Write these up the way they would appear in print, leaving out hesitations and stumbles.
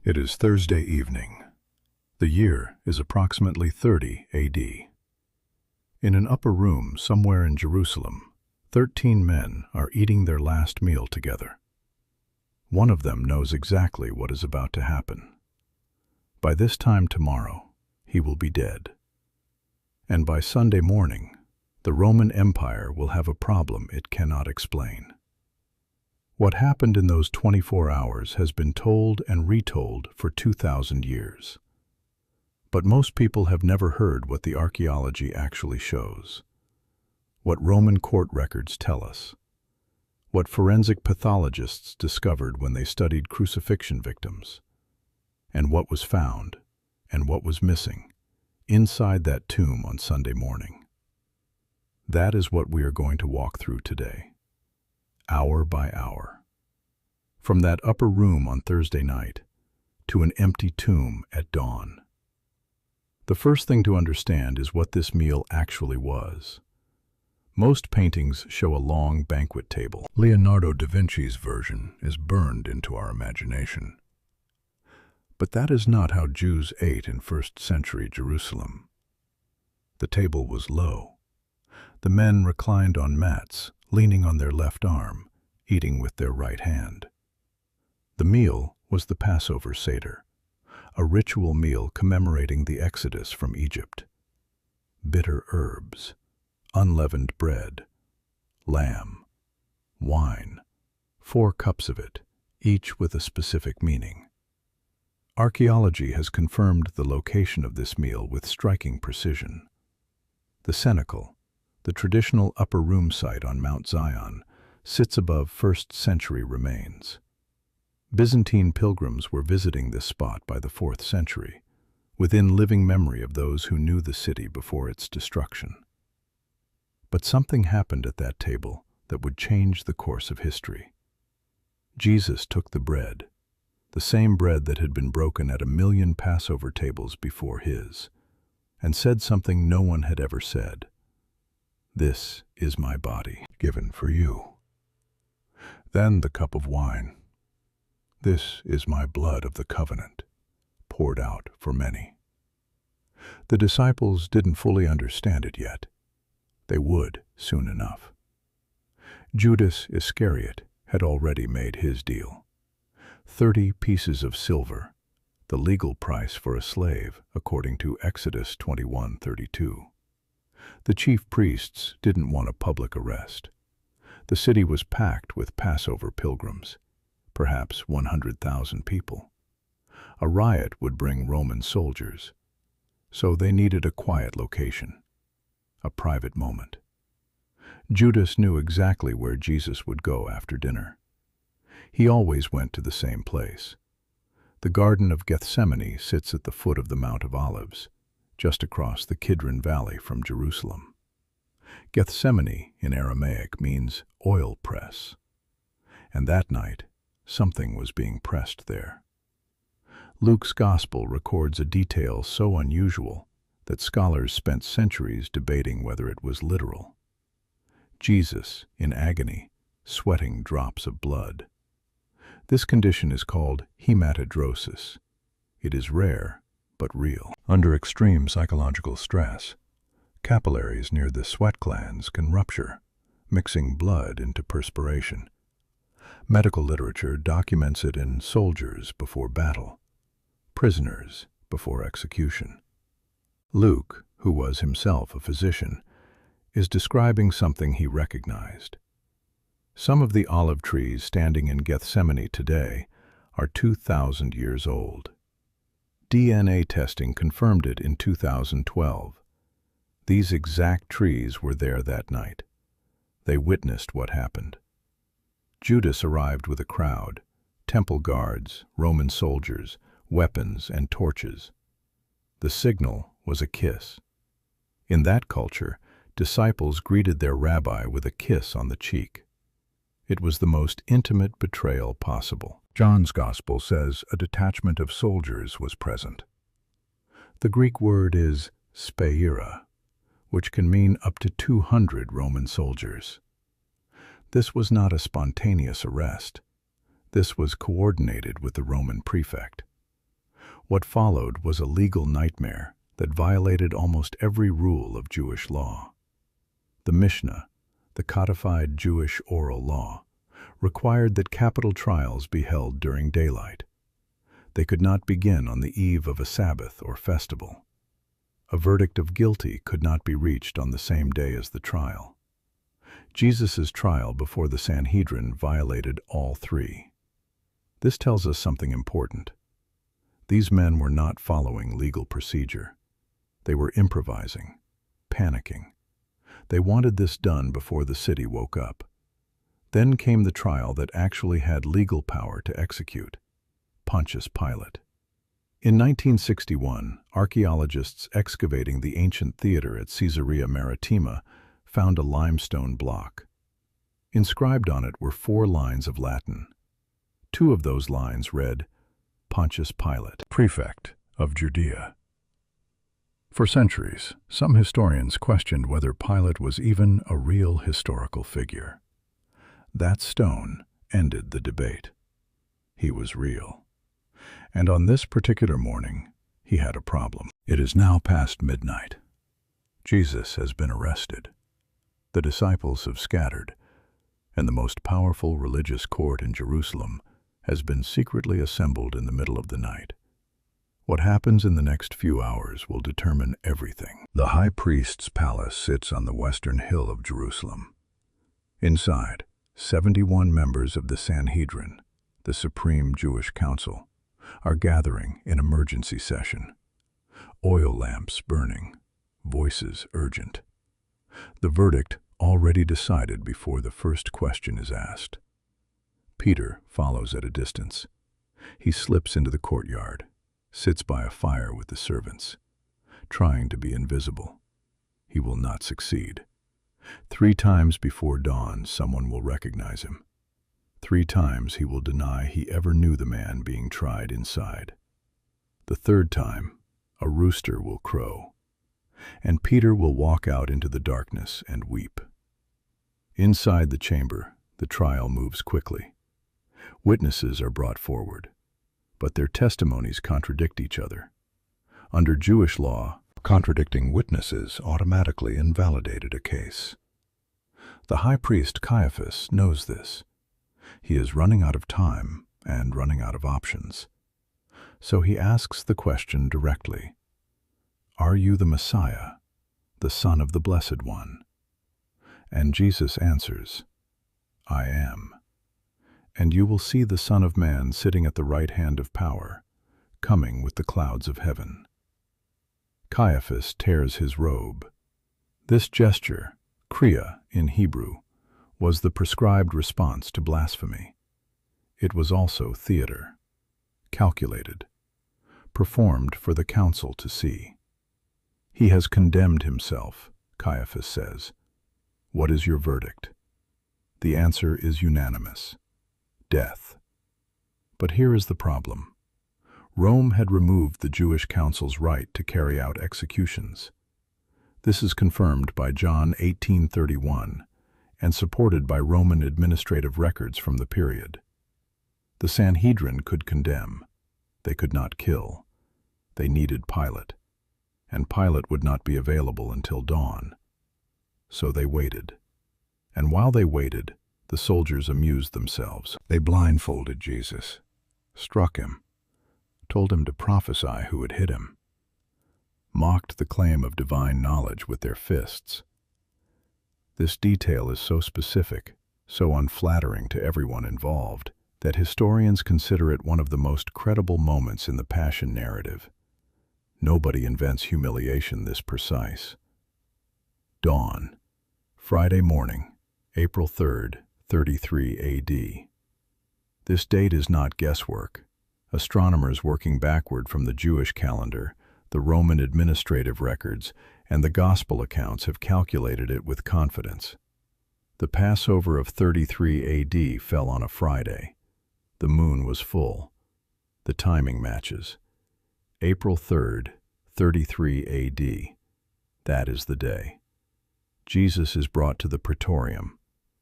It is Thursday evening. The year is approximately 30 AD. In an upper room somewhere in Jerusalem, 13 men are eating their last meal together. One of them knows exactly what is about to happen. By this time tomorrow, he will be dead. And by Sunday morning, the Roman Empire will have a problem it cannot explain. What happened in those 24 hours has been told and retold for 2,000 years. But most people have never heard what the archaeology actually shows. What Roman court records tell us. What forensic pathologists discovered when they studied crucifixion victims. And what was found, and what was missing, inside that tomb on Sunday morning. That is what we are going to walk through today, hour by hour. From that upper room on Thursday night to an empty tomb at dawn. The first thing to understand is what this meal actually was. Most paintings show a long banquet table. Leonardo da Vinci's version is burned into our imagination. But that is not how Jews ate in first-century Jerusalem. The table was low. The men reclined on mats, leaning on their left arm, eating with their right hand. The meal was the Passover Seder, a ritual meal commemorating the Exodus from Egypt. Bitter herbs, unleavened bread, lamb, wine, 4 cups of it, each with a specific meaning. Archaeology has confirmed the location of this meal with striking precision. The cenacle, the traditional upper room site on Mount Zion, sits above first-century remains. Byzantine pilgrims were visiting this spot by the 4th century, within living memory of those who knew the city before its destruction. But something happened at that table that would change the course of history. Jesus took the bread, the same bread that had been broken at 1,000,000 Passover tables before his, and said something no one had ever said. "This is my body, given for you." Then the cup of wine. "This is my blood of the covenant, poured out for many." The disciples didn't fully understand it yet. They would soon enough. Judas Iscariot had already made his deal. 30 pieces of silver, the legal price for a slave, according to Exodus 21:32. The chief priests didn't want a public arrest. The city was packed with Passover pilgrims, perhaps 100,000 people. A riot would bring Roman soldiers, so they needed a quiet location, a private moment. Judas knew exactly where Jesus would go after dinner. He always went to the same place. The Garden of Gethsemane sits at the foot of the Mount of Olives, just across the Kidron Valley from Jerusalem. Gethsemane in Aramaic means oil press, and that night something was being pressed there. Luke's Gospel records a detail so unusual that scholars spent centuries debating whether it was literal. Jesus, in agony, sweating drops of blood. This condition is called hematidrosis. It is rare, but real. Under extreme psychological stress, capillaries near the sweat glands can rupture, mixing blood into perspiration. Medical literature documents it in soldiers before battle, prisoners before execution. Luke, who was himself a physician, is describing something he recognized. Some of the olive trees standing in Gethsemane today are 2,000 years old. DNA testing confirmed it in 2012. These exact trees were there that night. They witnessed what happened. Judas arrived with a crowd, temple guards, Roman soldiers, weapons, and torches. The signal was a kiss. In that culture, disciples greeted their rabbi with a kiss on the cheek. It was the most intimate betrayal possible. John's Gospel says a detachment of soldiers was present. The Greek word is speira, which can mean up to 200 Roman soldiers. This was not a spontaneous arrest. This was coordinated with the Roman prefect. What followed was a legal nightmare that violated almost every rule of Jewish law. The Mishnah, the codified Jewish oral law, required that capital trials be held during daylight. They could not begin on the eve of a Sabbath or festival. A verdict of guilty could not be reached on the same day as the trial. Jesus' trial before the Sanhedrin violated all three. This tells us something important. These men were not following legal procedure. They were improvising, panicking. They wanted this done before the city woke up. Then came the trial that actually had legal power to execute: Pontius Pilate. In 1961, archaeologists excavating the ancient theater at Caesarea Maritima found a limestone block. Inscribed on it were 4 lines of Latin. 2 of those lines read, Pontius Pilate, prefect of Judea. For centuries, some historians questioned whether Pilate was even a real historical figure. That stone ended the debate. He was real. And on this particular morning, he had a problem. It is now past midnight. Jesus has been arrested. The disciples have scattered, and the most powerful religious court in Jerusalem has been secretly assembled in the middle of the night. What happens in the next few hours will determine everything. The high priest's palace sits on the western hill of Jerusalem. Inside, 71 members of the Sanhedrin, the supreme Jewish council, are gathering in emergency session. Oil lamps burning, voices urgent. The verdict already decided before the first question is asked. Peter follows at a distance. He slips into the courtyard, sits by a fire with the servants, trying to be invisible. He will not succeed. 3 times before dawn, someone will recognize him. 3 times he will deny he ever knew the man being tried inside. The 3rd time, a rooster will crow, and Peter will walk out into the darkness and weep. Inside the chamber, the trial moves quickly. Witnesses are brought forward, but their testimonies contradict each other. Under Jewish law, contradicting witnesses automatically invalidated a case. The high priest Caiaphas knows this. He is running out of time and running out of options. So he asks the question directly: Are you the Messiah, the Son of the Blessed One? And Jesus answers, I am. And you will see the Son of Man sitting at the right hand of power, coming with the clouds of heaven. Caiaphas tears his robe. This gesture, kriya in Hebrew, was the prescribed response to blasphemy. It was also theater, calculated, performed for the council to see. He has condemned himself, Caiaphas says. What is your verdict? The answer is unanimous: death. But here is the problem. Rome had removed the Jewish council's right to carry out executions. This is confirmed by John 18:31 and supported by Roman administrative records from the period. The Sanhedrin could condemn. They could not kill. They needed Pilate, and Pilate would not be available until dawn. So they waited. And while they waited, the soldiers amused themselves. They blindfolded Jesus, struck him, told him to prophesy who had hit him, mocked the claim of divine knowledge with their fists. This detail is so specific, so unflattering to everyone involved, that historians consider it one of the most credible moments in the Passion narrative. Nobody invents humiliation this precise. Dawn, Friday morning, April 3rd, 33 A.D. This date is not guesswork. Astronomers working backward from the Jewish calendar, the Roman administrative records, and the Gospel accounts have calculated it with confidence. The Passover of 33 A.D. fell on a Friday. The moon was full. The timing matches. April 3rd, 33 A.D. That is the day. Jesus is brought to the Praetorium,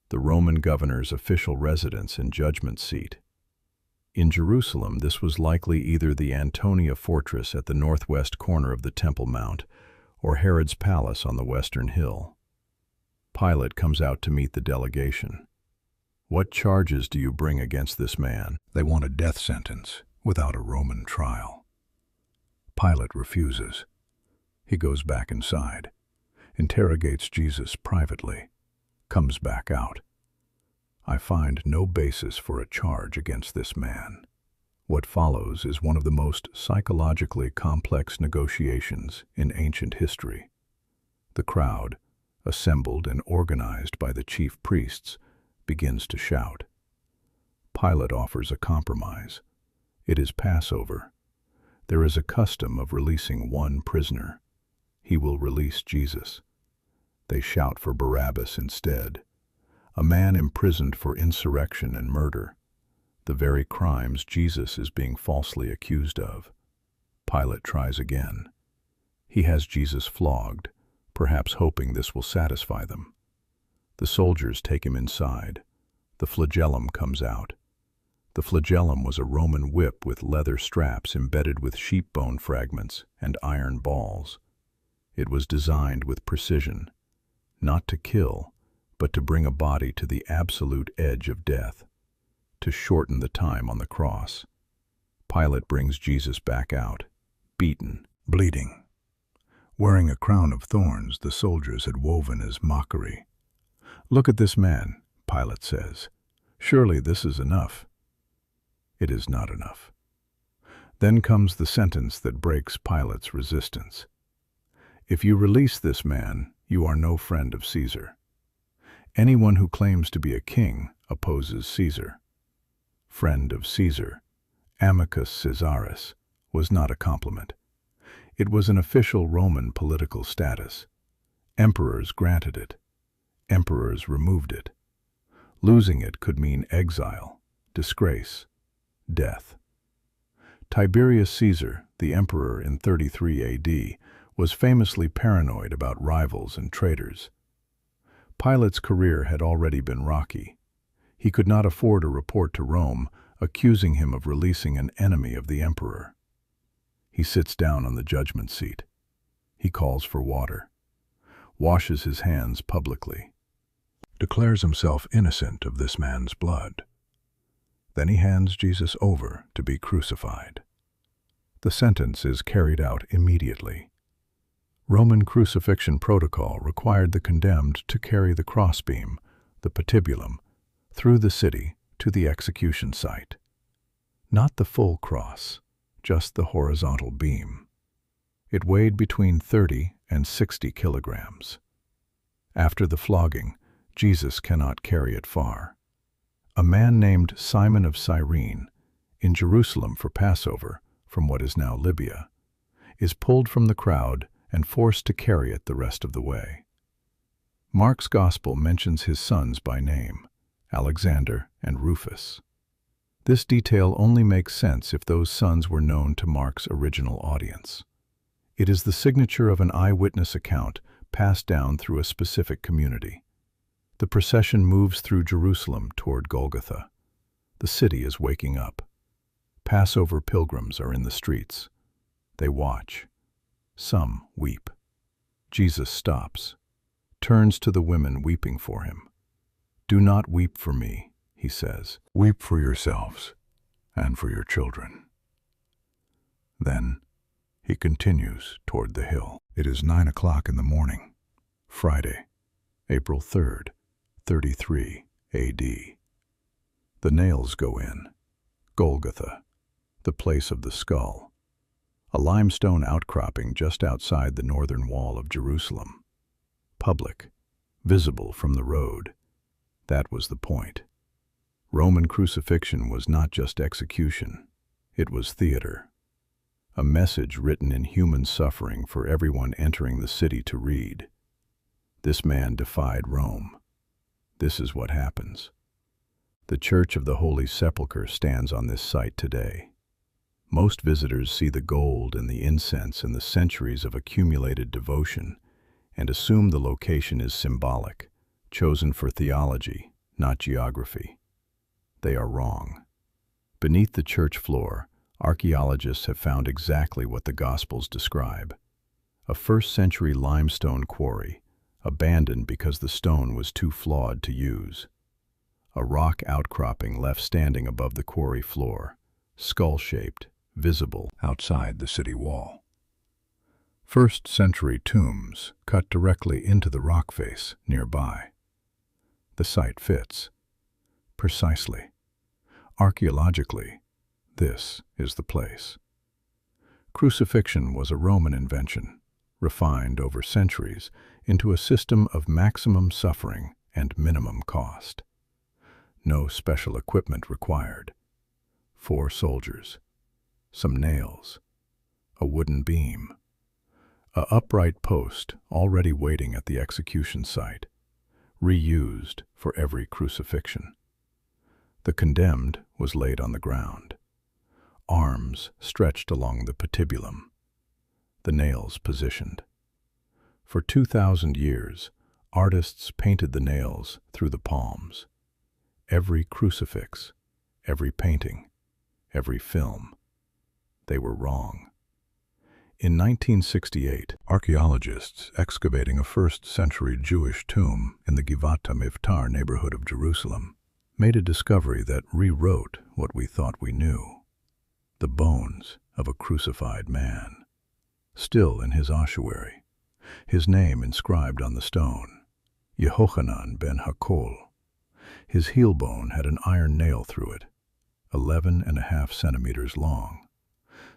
the Roman governor's official residence and judgment seat. In Jerusalem, this was likely either the Antonia fortress at the northwest corner of the Temple Mount or Herod's palace on the western hill. Pilate comes out to meet the delegation. "What charges do you bring against this man?" They want a death sentence without a Roman trial. Pilate refuses. He goes back inside, interrogates Jesus privately, comes back out. "I find no basis for a charge against this man." What follows is one of the most psychologically complex negotiations in ancient history. The crowd, assembled and organized by the chief priests, begins to shout. Pilate offers a compromise. It is Passover. There is a custom of releasing one prisoner. He will release Jesus. They shout for Barabbas instead, a man imprisoned for insurrection and murder, the very crimes Jesus is being falsely accused of. Pilate tries again. He has Jesus flogged, perhaps hoping this will satisfy them. The soldiers take him inside. The flagellum comes out. The flagellum was a Roman whip with leather straps embedded with sheep bone fragments and iron balls. It was designed with precision, not to kill, but to bring a body to the absolute edge of death, to shorten the time on the cross. Pilate brings Jesus back out, beaten, bleeding, wearing a crown of thorns the soldiers had woven as mockery. "Look at this man," Pilate says. "Surely this is enough." It is not enough. Then comes the sentence that breaks Pilate's resistance. "If you release this man, you are no friend of Caesar." Anyone who claims to be a king opposes Caesar. Friend of Caesar, amicus Caesaris, was not a compliment. It was an official Roman political status. Emperors granted it. Emperors removed it. Losing it could mean exile, disgrace, death. Tiberius Caesar, the emperor in 33 AD, was famously paranoid about rivals and traitors. Pilate's career had already been rocky. He could not afford a report to Rome accusing him of releasing an enemy of the emperor. He sits down on the judgment seat. He calls for water, washes his hands publicly, declares himself innocent of this man's blood. Then he hands Jesus over to be crucified. The sentence is carried out immediately. Roman crucifixion protocol required the condemned to carry the crossbeam, the patibulum, through the city to the execution site. Not the full cross, just the horizontal beam. It weighed between 30 and 60 kilograms. After the flogging, Jesus cannot carry it far. A man named Simon of Cyrene, in Jerusalem for Passover, from what is now Libya, is pulled from the crowd and forced to carry it the rest of the way. Mark's Gospel mentions his sons by name, Alexander and Rufus. This detail only makes sense if those sons were known to Mark's original audience. It is the signature of an eyewitness account passed down through a specific community. The procession moves through Jerusalem toward Golgotha. The city is waking up. Passover pilgrims are in the streets. They watch. Some weep. Jesus stops, turns to the women weeping for him. "Do not weep for me," he says. "Weep for yourselves and for your children." Then he continues toward the hill. It is 9 o'clock in the morning, Friday, April 3rd, 33 AD. The nails go in. Golgotha, the place of the skull, a limestone outcropping just outside the northern wall of Jerusalem. Public, visible from the road. That was the point. Roman crucifixion was not just execution, it was theater. A message written in human suffering for everyone entering the city to read. This man defied Rome. This is what happens. The Church of the Holy Sepulchre stands on this site today. Most visitors see the gold and the incense and the centuries of accumulated devotion and assume the location is symbolic, chosen for theology, not geography. They are wrong. Beneath the church floor, archaeologists have found exactly what the Gospels describe: a first-century limestone quarry, abandoned because the stone was too flawed to use. A rock outcropping left standing above the quarry floor, skull-shaped, visible outside the city wall. First-century tombs cut directly into the rock face nearby. The site fits precisely. Archaeologically, this is the place. Crucifixion was a Roman invention, refined over centuries into a system of maximum suffering and minimum cost. No special equipment required. 4 soldiers, some nails, a wooden beam, an upright post already waiting at the execution site, reused for every crucifixion. The condemned was laid on the ground, arms stretched along the patibulum, the nails positioned. For 2,000 years, artists painted the nails through the palms. Every crucifix, every painting, every film. They were wrong. In 1968, archaeologists excavating a first-century Jewish tomb in the Givata Mivtar neighborhood of Jerusalem made a discovery that rewrote what we thought we knew: the bones of a crucified man, still in his ossuary, his name inscribed on the stone, Yehochanan ben Hakol. His heel bone had an iron nail through it, 11.5 centimeters long,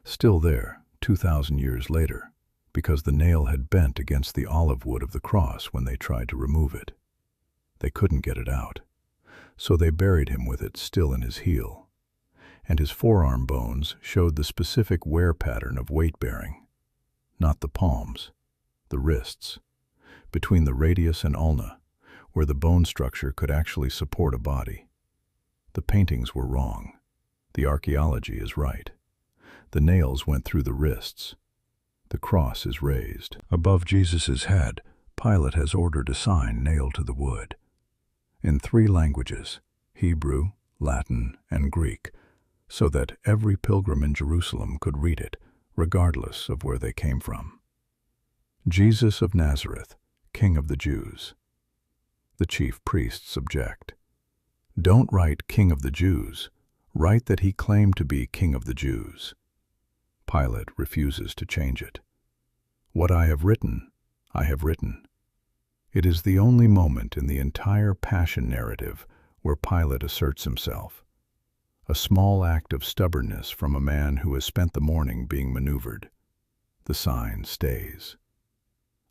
still there 2,000 years later, because the nail had bent against the olive wood of the cross when they tried to remove it. They couldn't get it out, so they buried him with it still in his heel, and his forearm bones showed the specific wear pattern of weight-bearing, not the palms, the wrists, between the radius and ulna, where the bone structure could actually support a body. The paintings were wrong. The archaeology is right. The nails went through the wrists. The cross is raised. Above Jesus' head, Pilate has ordered a sign nailed to the wood, in 3 languages, Hebrew, Latin, and Greek, so that every pilgrim in Jerusalem could read it, regardless of where they came from. Jesus of Nazareth, King of the Jews. The chief priests object. Don't write King of the Jews, write that he claimed to be King of the Jews. Pilate refuses to change it. What I have written, I have written. It is the only moment in the entire Passion narrative where Pilate asserts himself. A small act of stubbornness from a man who has spent the morning being maneuvered. The sign stays.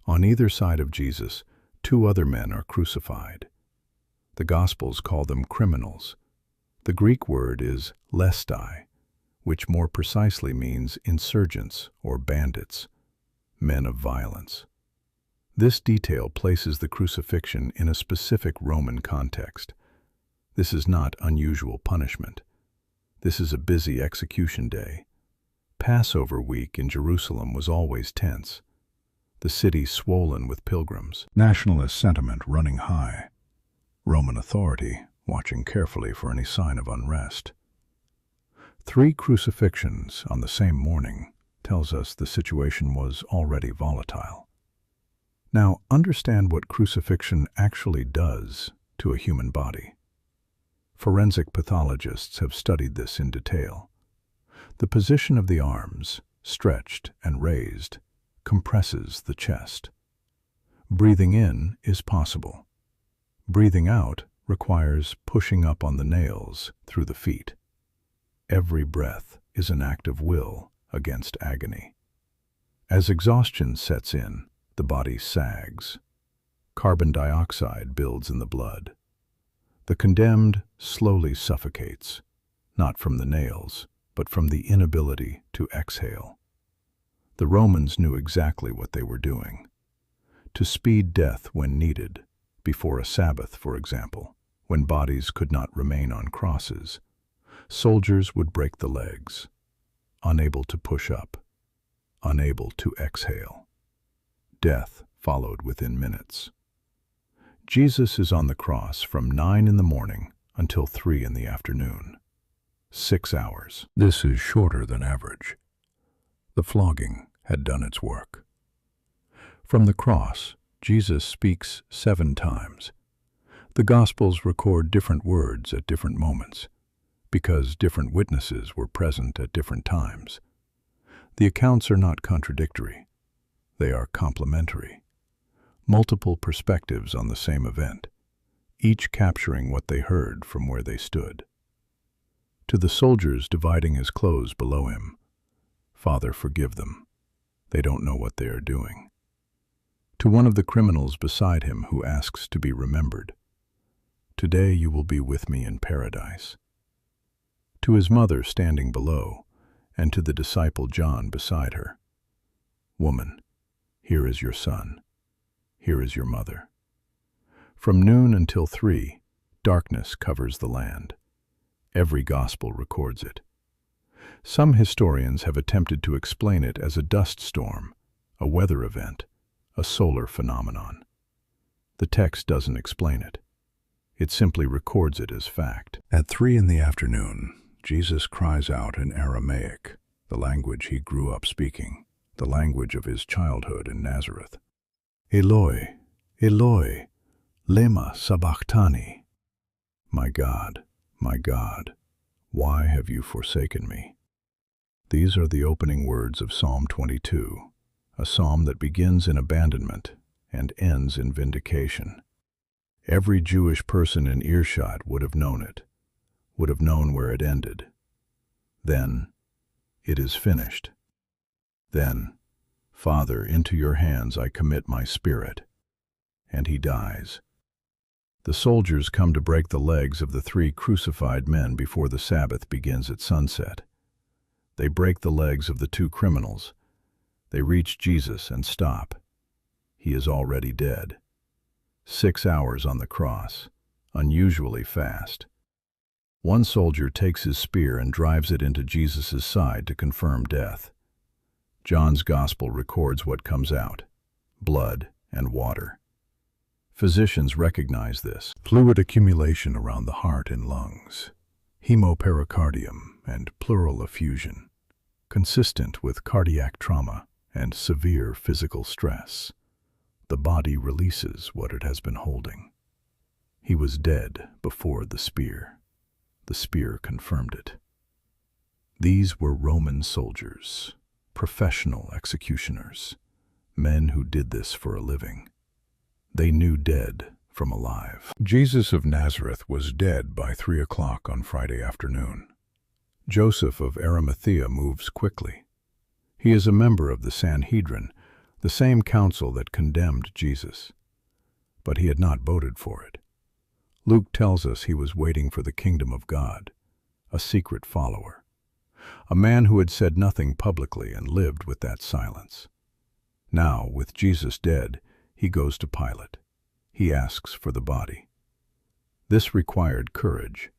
On either side of Jesus, 2 other men are crucified. The Gospels call them criminals. The Greek word is lestai, which more precisely means insurgents or bandits, men of violence. This detail places the crucifixion in a specific Roman context. This is not unusual punishment. This is a busy execution day. Passover week in Jerusalem was always tense. The city swollen with pilgrims. Nationalist sentiment running high. Roman authority watching carefully for any sign of unrest. 3 crucifixions on the same morning tells us the situation was already volatile. Now, understand what crucifixion actually does to a human body. Forensic pathologists have studied this in detail. The position of the arms, stretched and raised, compresses the chest. Breathing in is possible. Breathing out requires pushing up on the nails through the feet. Every breath is an act of will against agony. As exhaustion sets in, the body sags. Carbon dioxide builds in the blood. The condemned slowly suffocates, not from the nails, but from the inability to exhale. The Romans knew exactly what they were doing. To speed death when needed, before a Sabbath, for example, when bodies could not remain on crosses, soldiers would break the legs, unable to push up, unable to exhale. Death followed within minutes. Jesus is on the cross from 9 in the morning until 3 in the afternoon. 6 hours. This is shorter than average. The flogging had done its work. From the cross, Jesus speaks 7 times. The Gospels record different words at different moments, because different witnesses were present at different times. The accounts are not contradictory. They are complementary. Multiple perspectives on the same event, each capturing what they heard from where they stood. To the soldiers dividing his clothes below him, "Father, forgive them. They don't know what they are doing." To one of the criminals beside him who asks to be remembered, "Today you will be with me in paradise." To his mother standing below, and to the disciple John beside her, "Woman, here is your son. Here is your mother." From noon until 3, darkness covers the land. Every gospel records it. Some historians have attempted to explain it as a dust storm, a weather event, a solar phenomenon. The text doesn't explain it. It simply records it as fact. At 3 in the afternoon, Jesus cries out in Aramaic, the language he grew up speaking, the language of his childhood in Nazareth. "Eloi, Eloi, lema sabachthani." My God, why have you forsaken me? These are the opening words of Psalm 22, a psalm that begins in abandonment and ends in vindication. Every Jewish person in earshot would have known it, would have known where it ended. Then, "It is finished." Then, "Father, into your hands I commit my spirit." And he dies. The soldiers come to break the legs of the 3 crucified men before the Sabbath begins at sunset. They break the legs of the 2 criminals. They reach Jesus and stop. He is already dead. 6 hours on the cross, unusually fast. One soldier takes his spear and drives it into Jesus' side to confirm death. John's Gospel records what comes out: blood and water. Physicians recognize this. Fluid accumulation around the heart and lungs, hemopericardium and pleural effusion, consistent with cardiac trauma and severe physical stress. The body releases what it has been holding. He was dead before the spear. The spear confirmed it. These were Roman soldiers, professional executioners, men who did this for a living. They knew dead from alive. Jesus of Nazareth was dead by 3 o'clock on Friday afternoon. Joseph of Arimathea moves quickly. He is a member of the Sanhedrin, the same council that condemned Jesus. But he had not voted for it. Luke tells us he was waiting for the kingdom of God, a secret follower, a man who had said nothing publicly and lived with that silence. Now, with Jesus dead, he goes to Pilate. He asks for the body. This required courage.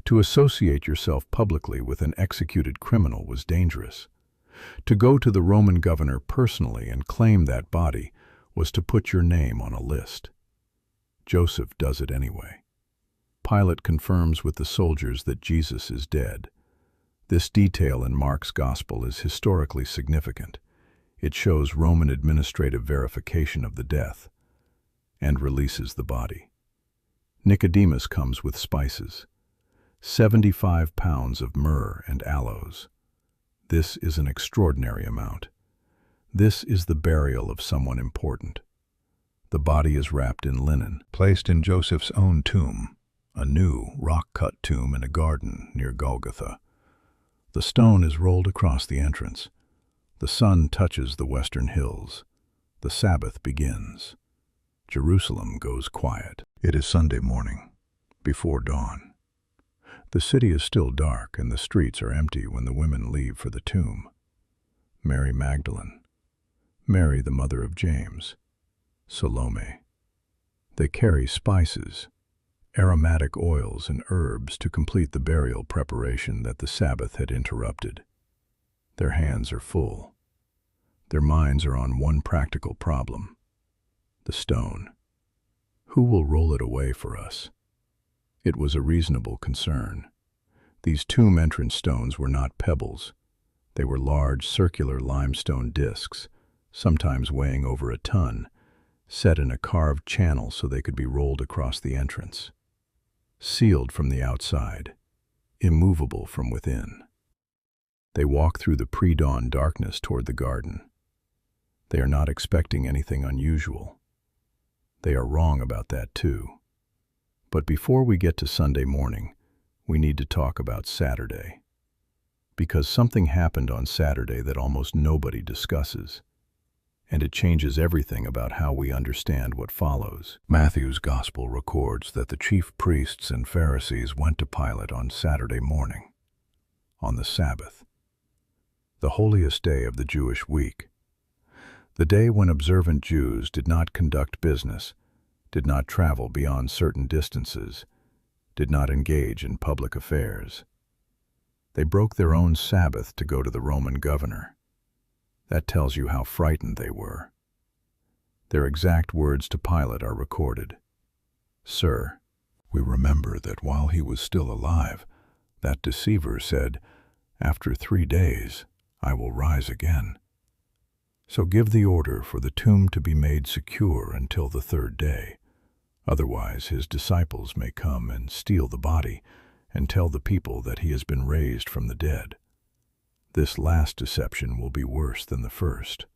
To associate yourself publicly with an executed criminal was dangerous. To go to the Roman governor personally and claim that body was to put your name on a list. Joseph does it anyway. Pilate confirms with the soldiers that Jesus is dead. This detail in Mark's Gospel is historically significant. It shows Roman administrative verification of the death and releases the body. Nicodemus comes with spices, 75 pounds of myrrh and aloes. This is an extraordinary amount. This is the burial of someone important. The body is wrapped in linen, placed in Joseph's own tomb, a new rock-cut tomb in a garden near Golgotha. The stone is rolled across the entrance. The sun touches the western hills. The Sabbath begins. Jerusalem goes quiet. It is Sunday morning, before dawn. The city is still dark and the streets are empty when the women leave for the tomb. Mary Magdalene, Mary the mother of James, Salome. They carry spices, aromatic oils and herbs to complete the burial preparation that the Sabbath had interrupted. Their hands are full. Their minds are on one practical problem: the stone. Who will roll it away for us? It was a reasonable concern. These tomb entrance stones were not pebbles. They were large circular limestone discs, sometimes weighing over a ton, set in a carved channel so they could be rolled across the entrance. Sealed from the outside, immovable from within. They walk through the pre-dawn darkness toward the garden. They are not expecting anything unusual. They are wrong about that too. But before we get to Sunday morning, we need to talk about Saturday. Because something happened on Saturday that almost nobody discusses. And it changes everything about how we understand what follows. Matthew's Gospel records that the chief priests and Pharisees went to Pilate on Saturday morning, on the Sabbath, the holiest day of the Jewish week, the day when observant Jews did not conduct business, did not travel beyond certain distances, did not engage in public affairs. They broke their own Sabbath to go to the Roman governor. That tells you how frightened they were. Their exact words to Pilate are recorded. "Sir, we remember that while he was still alive, that deceiver said, 'After 3 days, I will rise again.' So give the order for the tomb to be made secure until the 3rd day. Otherwise his disciples may come and steal the body and tell the people that he has been raised from the dead. This last deception will be worse than the first."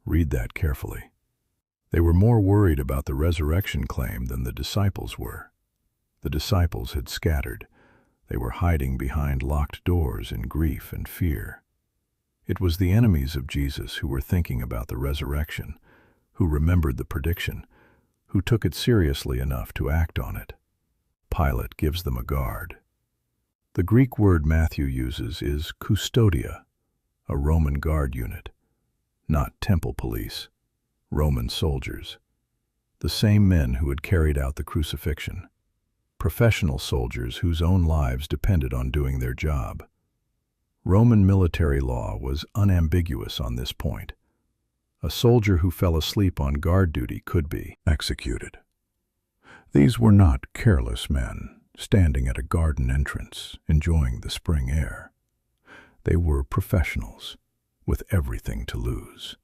Read that carefully. They were more worried about the resurrection claim than the disciples were. The disciples had scattered. They were hiding behind locked doors in grief and fear. It was the enemies of Jesus who were thinking about the resurrection, who remembered the prediction, who took it seriously enough to act on it. Pilate gives them a guard. The Greek word Matthew uses is custodia, a Roman guard unit, not temple police, Roman soldiers, the same men who had carried out the crucifixion, professional soldiers whose own lives depended on doing their job. Roman military law was unambiguous on this point. A soldier who fell asleep on guard duty could be executed. These were not careless men standing at a garden entrance, enjoying the spring air. They were professionals, with everything to lose.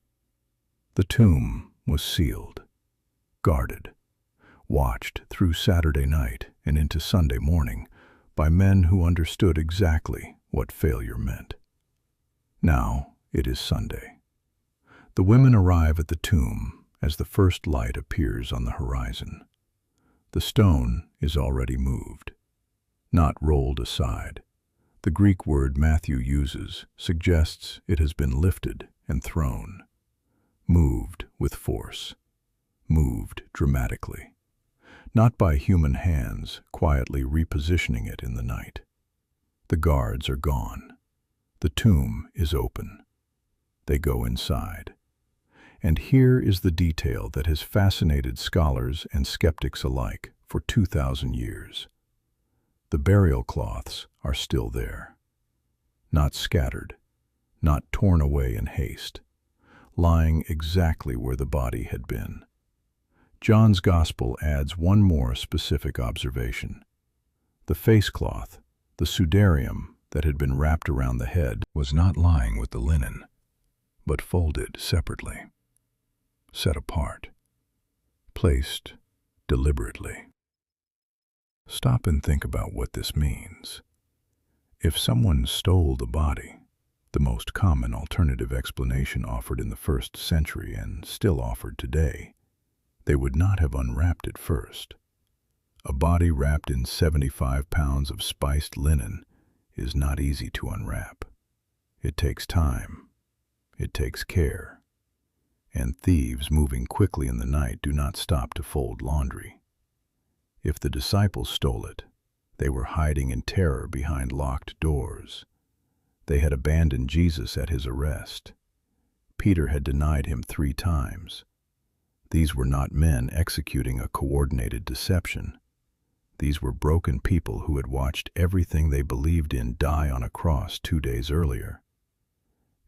The tomb was sealed, guarded, watched through Saturday night and into Sunday morning by men who understood exactly what failure meant. Now it is Sunday. The women arrive at the tomb as the first light appears on the horizon. The stone is already moved, not rolled aside. The Greek word Matthew uses suggests it has been lifted and thrown, moved with force, moved dramatically, not by human hands quietly repositioning it in the night. The guards are gone. The tomb is open. They go inside. And here is the detail that has fascinated scholars and skeptics alike for 2,000 years. The burial cloths are still there. Not scattered, not torn away in haste, lying exactly where the body had been. John's Gospel adds one more specific observation. The face cloth, the sudarium that had been wrapped around the head, was not lying with the linen, but folded separately, set apart, placed deliberately. Stop and think about what this means. If someone stole the body, the most common alternative explanation offered in the 1st century and still offered today, they would not have unwrapped it first. A body wrapped in 75 pounds of spiced linen is not easy to unwrap. It takes time. It takes care. And thieves moving quickly in the night do not stop to fold laundry. If the disciples stole it, they were hiding in terror behind locked doors. They had abandoned Jesus at his arrest. Peter had denied him 3 times. These were not men executing a coordinated deception. These were broken people who had watched everything they believed in die on a cross 2 days earlier.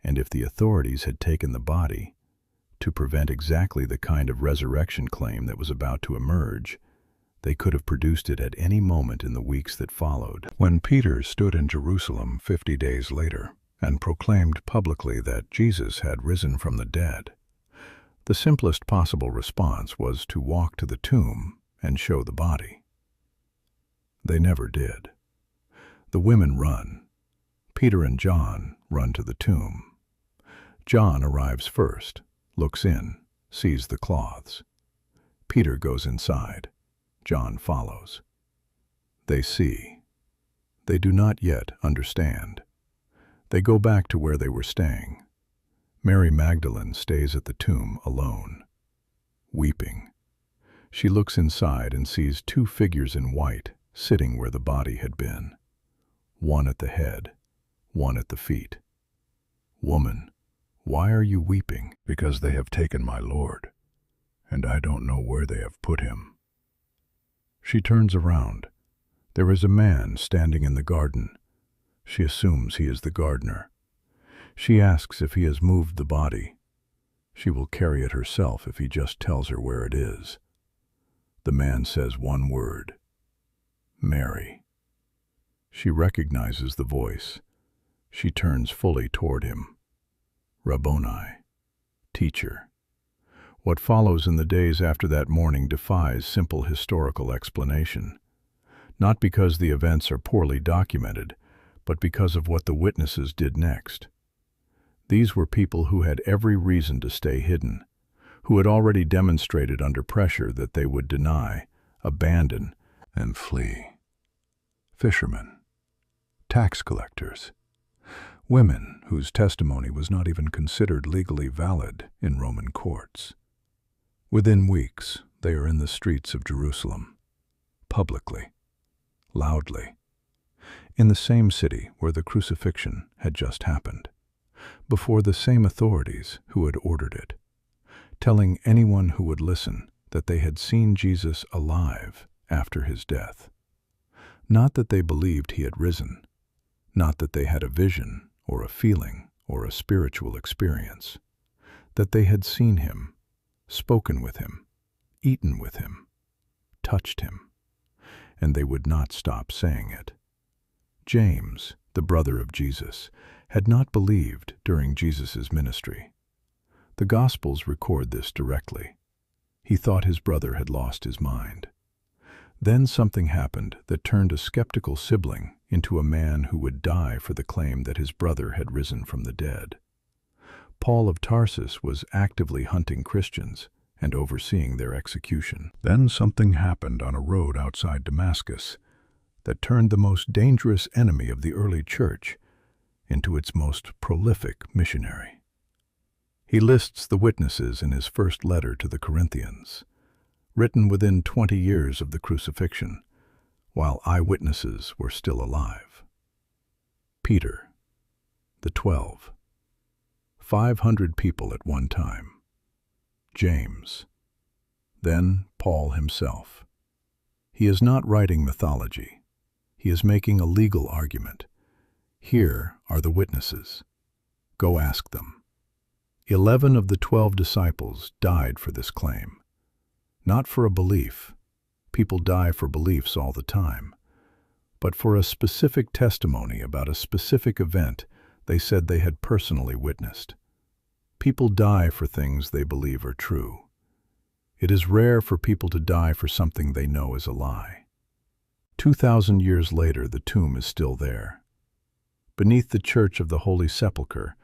And if the authorities had taken the body, to prevent exactly the kind of resurrection claim that was about to emerge, They could have produced it at any moment in the weeks that followed. When Peter stood in Jerusalem 50 days later and proclaimed publicly that Jesus had risen from the dead, the simplest possible response was to walk to the tomb and show the body. They never did. The women run. Peter and John run to the tomb. John arrives first, looks in, sees the cloths. Peter goes inside. John follows. They see. They do not yet understand. They go back to where they were staying. Mary Magdalene stays at the tomb alone, weeping. She looks inside and sees two figures in white sitting where the body had been, one at the head, one at the feet. "Woman, why are you weeping?" "Because they have taken my Lord, and I don't know where they have put him." She turns around. There is a man standing in the garden. She assumes he is the gardener. She asks if he has moved the body. She will carry it herself if he just tells her where it is. The man says one word: "Mary." She recognizes the voice. She turns fully toward him. "Rabboni," teacher. What follows in the days after that morning defies simple historical explanation, not because the events are poorly documented, but because of what the witnesses did next. These were people who had every reason to stay hidden, who had already demonstrated under pressure that they would deny, abandon, and flee. Fishermen, tax collectors, women whose testimony was not even considered legally valid in Roman courts. Within weeks, they are in the streets of Jerusalem, publicly, loudly, in the same city where the crucifixion had just happened, before the same authorities who had ordered it, telling anyone who would listen that they had seen Jesus alive after his death. Not that they believed he had risen, not that they had a vision or a feeling or a spiritual experience, that they had seen him, spoken with him, eaten with him, touched him, and they would not stop saying it. James, the brother of Jesus, had not believed during Jesus' ministry. The Gospels record this directly. He thought his brother had lost his mind. Then something happened that turned a skeptical sibling into a man who would die for the claim that his brother had risen from the dead. Paul of Tarsus was actively hunting Christians and overseeing their execution. Then something happened on a road outside Damascus that turned the most dangerous enemy of the early church into its most prolific missionary. He lists the witnesses in his first letter to the Corinthians, written within 20 years of the crucifixion, while eyewitnesses were still alive. Peter, the 12, 500 people at one time. James, then Paul himself. He is not writing mythology. He is making a legal argument. Here are the witnesses. Go ask them. 11 of the 12 disciples died for this claim. Not for a belief. People die for beliefs all the time. But for a specific testimony about a specific event they said they had personally witnessed. People die for things they believe are true. It is rare for people to die for something they know is a lie. 2,000 years later, the tomb is still there. Beneath the Church of the Holy Sepulchre,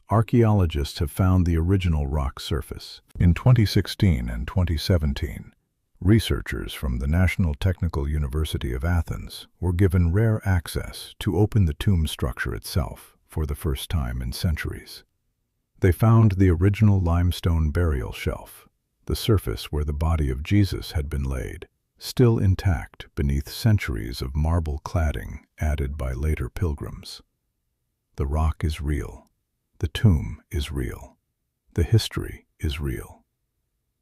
archaeologists have found the original rock surface. In 2016 and 2017, researchers from the National Technical University of Athens were given rare access to open the tomb structure itself for the first time in centuries. They found the original limestone burial shelf, the surface where the body of Jesus had been laid, still intact beneath centuries of marble cladding added by later pilgrims. The rock is real. The tomb is real. The history is real.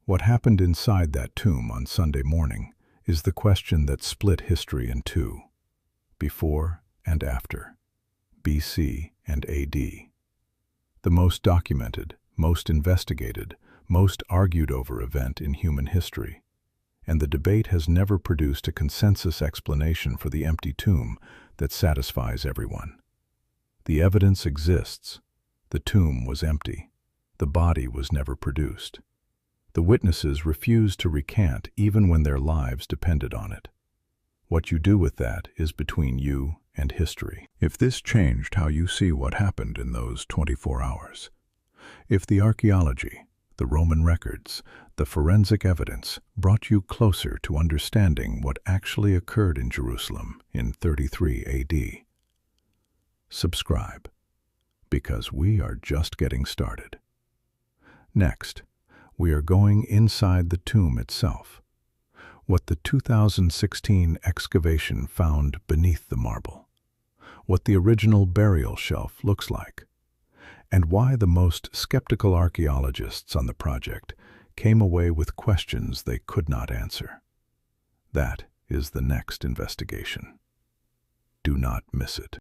What happened inside that tomb on Sunday morning is the question that split history in two: before and after, BC and AD. The most documented, most investigated, most argued over event in human history. and the debate has never produced a consensus explanation for the empty tomb that satisfies everyone. The evidence exists. The tomb was empty. The body was never produced. The witnesses refused to recant even when their lives depended on it. What you do with that is between you and history. If this changed how you see what happened in those 24 hours, if the archaeology, the Roman records, the forensic evidence brought you closer to understanding what actually occurred in Jerusalem in 33 AD, subscribe, because we are just getting started. Next, we are going inside the tomb itself, what the 2016 excavation found beneath the marble, what the original burial shelf looks like, and why the most skeptical archaeologists on the project came away with questions they could not answer. That is the next investigation. Do not miss it.